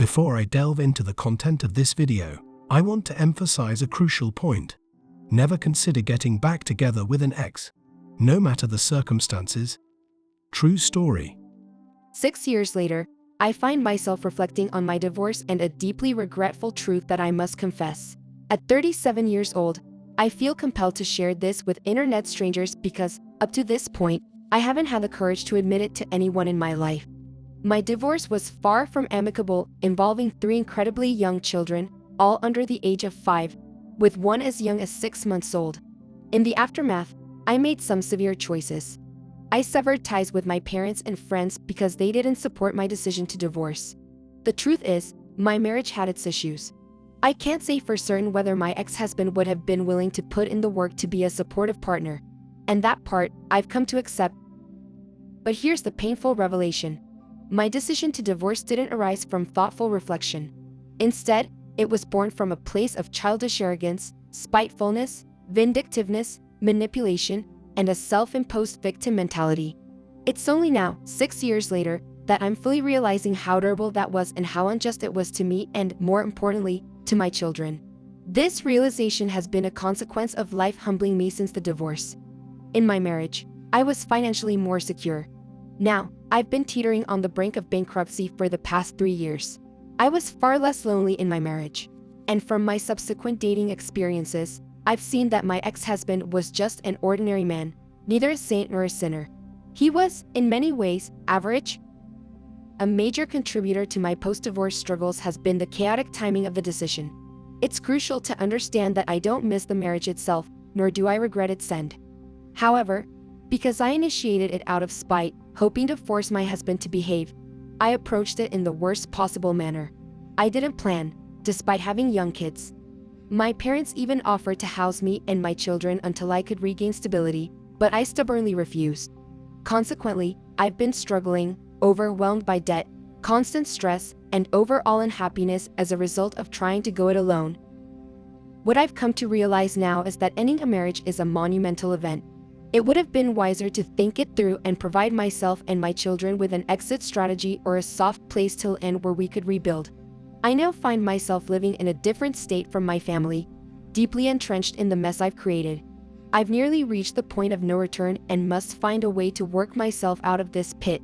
Before I delve into the content of this video, I want to emphasize a crucial point. Never consider getting back together with an ex, no matter the circumstances. True story. 6 years later, I find myself reflecting on my divorce and a deeply regretful truth that I must confess. At 37 years old, I feel compelled to share this with internet strangers because, up to this point, I haven't had the courage to admit it to anyone in my life. My divorce was far from amicable, involving 3 incredibly young children, all under the age of 5, with one as young as 6 months old. In the aftermath, I made some severe choices. I severed ties with my parents and friends because they didn't support my decision to divorce. The truth is, my marriage had its issues. I can't say for certain whether my ex-husband would have been willing to put in the work to be a supportive partner, and that part I've come to accept. But here's the painful revelation. My decision to divorce didn't arise from thoughtful reflection. Instead, it was born from a place of childish arrogance, spitefulness, vindictiveness, manipulation, and a self-imposed victim mentality. It's only now, 6 years later, that I'm fully realizing how terrible that was and how unjust it was to me and, more importantly, to my children. This realization has been a consequence of life humbling me since the divorce. In my marriage, I was financially more secure. Now, I've been teetering on the brink of bankruptcy for the past 3 years. I was far less lonely in my marriage. And from my subsequent dating experiences, I've seen that my ex-husband was just an ordinary man, neither a saint nor a sinner. He was, in many ways, average. A major contributor to my post-divorce struggles has been the chaotic timing of the decision. It's crucial to understand that I don't miss the marriage itself, nor do I regret its end. However, because I initiated it out of spite, hoping to force my husband to behave, I approached it in the worst possible manner. I didn't plan, despite having young kids. My parents even offered to house me and my children until I could regain stability, but I stubbornly refused. Consequently, I've been struggling, overwhelmed by debt, constant stress, and overall unhappiness as a result of trying to go it alone. What I've come to realize now is that ending a marriage is a monumental event. It would have been wiser to think it through and provide myself and my children with an exit strategy or a soft place till end where we could rebuild. I now find myself living in a different state from my family, deeply entrenched in the mess I've created. I've nearly reached the point of no return and must find a way to work myself out of this pit.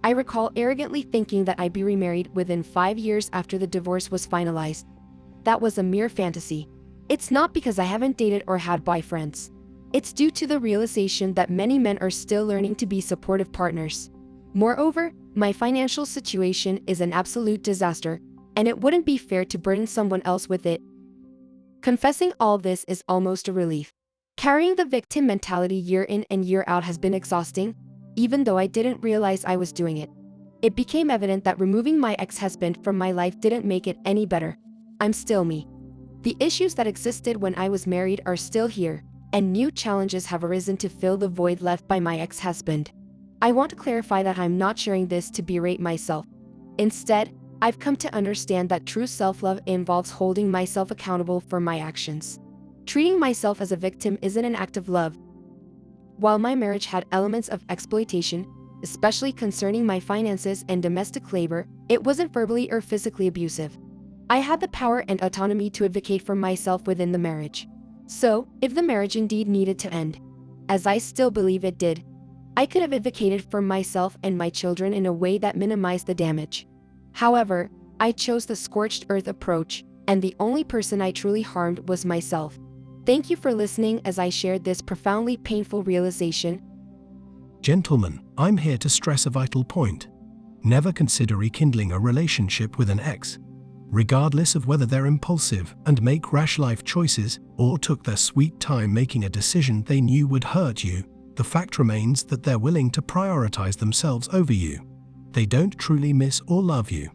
I recall arrogantly thinking that I'd be remarried within 5 years after the divorce was finalized. That was a mere fantasy. It's not because I haven't dated or had boyfriends. It's due to the realization that many men are still learning to be supportive partners. Moreover, my financial situation is an absolute disaster, and it wouldn't be fair to burden someone else with it. Confessing all this is almost a relief. Carrying the victim mentality year in and year out has been exhausting, even though I didn't realize I was doing it. It became evident that removing my ex-husband from my life didn't make it any better. I'm still me. The issues that existed when I was married are still here, and new challenges have arisen to fill the void left by my ex-husband. I want to clarify that I'm not sharing this to berate myself. Instead, I've come to understand that true self-love involves holding myself accountable for my actions. Treating myself as a victim isn't an act of love. While my marriage had elements of exploitation, especially concerning my finances and domestic labor, it wasn't verbally or physically abusive. I had the power and autonomy to advocate for myself within the marriage. So, if the marriage indeed needed to end, as I still believe it did, I could have advocated for myself and my children in a way that minimized the damage. However, I chose the scorched earth approach, and the only person I truly harmed was myself. Thank you for listening as I shared this profoundly painful realization. Gentlemen, I'm here to stress a vital point. Never consider rekindling a relationship with an ex, regardless of whether they're impulsive and make rash life choices or took their sweet time making a decision they knew would hurt you. The fact remains that they're willing to prioritize themselves over you. They don't truly miss or love you.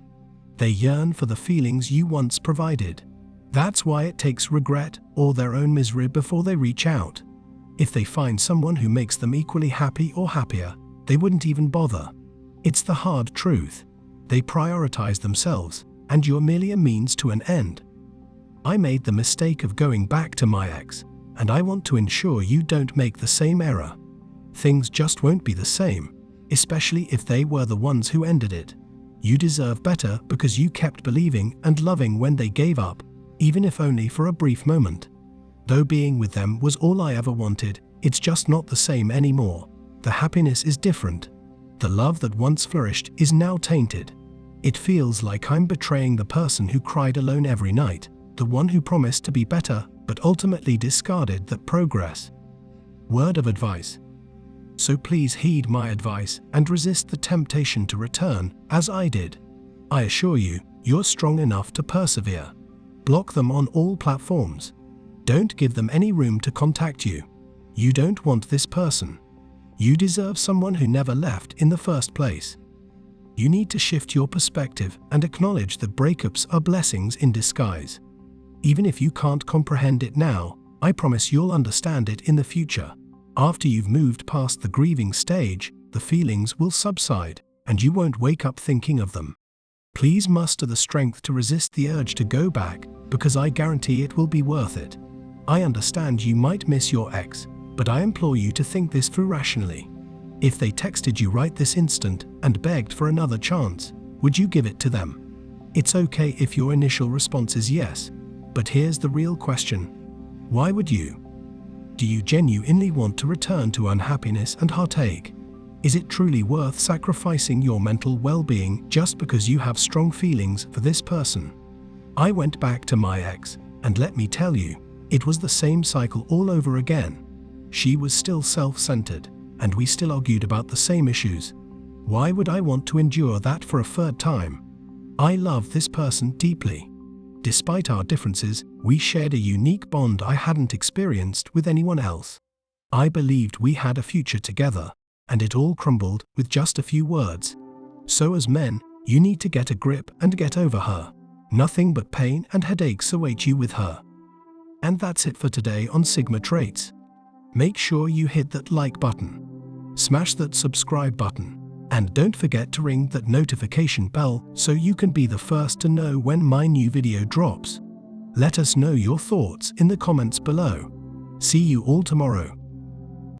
They yearn for the feelings you once provided. That's why it takes regret or their own misery before they reach out. If they find someone who makes them equally happy or happier, they wouldn't even bother. It's the hard truth. They prioritize themselves, and you're merely a means to an end. I made the mistake of going back to my ex, and I want to ensure you don't make the same error. Things just won't be the same, especially if they were the ones who ended it. You deserve better because you kept believing and loving when they gave up, even if only for a brief moment. Though being with them was all I ever wanted, it's just not the same anymore. The happiness is different. The love that once flourished is now tainted. It feels like I'm betraying the person who cried alone every night, the one who promised to be better but ultimately discarded that progress. Word of advice. So please heed my advice and resist the temptation to return, as I did. I assure you, you're strong enough to persevere. Block them on all platforms. Don't give them any room to contact you. You don't want this person. You deserve someone who never left in the first place. You need to shift your perspective and acknowledge that breakups are blessings in disguise. Even if you can't comprehend it now, I promise you'll understand it in the future. After you've moved past the grieving stage, the feelings will subside, and you won't wake up thinking of them. Please muster the strength to resist the urge to go back, because I guarantee it will be worth it. I understand you might miss your ex, but I implore you to think this through rationally. If they texted you right this instant and begged for another chance, would you give it to them? It's okay if your initial response is yes, but here's the real question. Why would you? Do you genuinely want to return to unhappiness and heartache? Is it truly worth sacrificing your mental well-being just because you have strong feelings for this person? I went back to my ex, and let me tell you, it was the same cycle all over again. She was still self-centered, and we still argued about the same issues. Why would I want to endure that for a third time? I love this person deeply. Despite our differences, we shared a unique bond I hadn't experienced with anyone else. I believed we had a future together, and it all crumbled with just a few words. So as men, you need to get a grip and get over her. Nothing but pain and headaches await you with her. And that's it for today on Sigma Traits. Make sure you hit that like button, smash that subscribe button, and don't forget to ring that notification bell so you can be the first to know when my new video drops. Let us know your thoughts in the comments below. See you all tomorrow.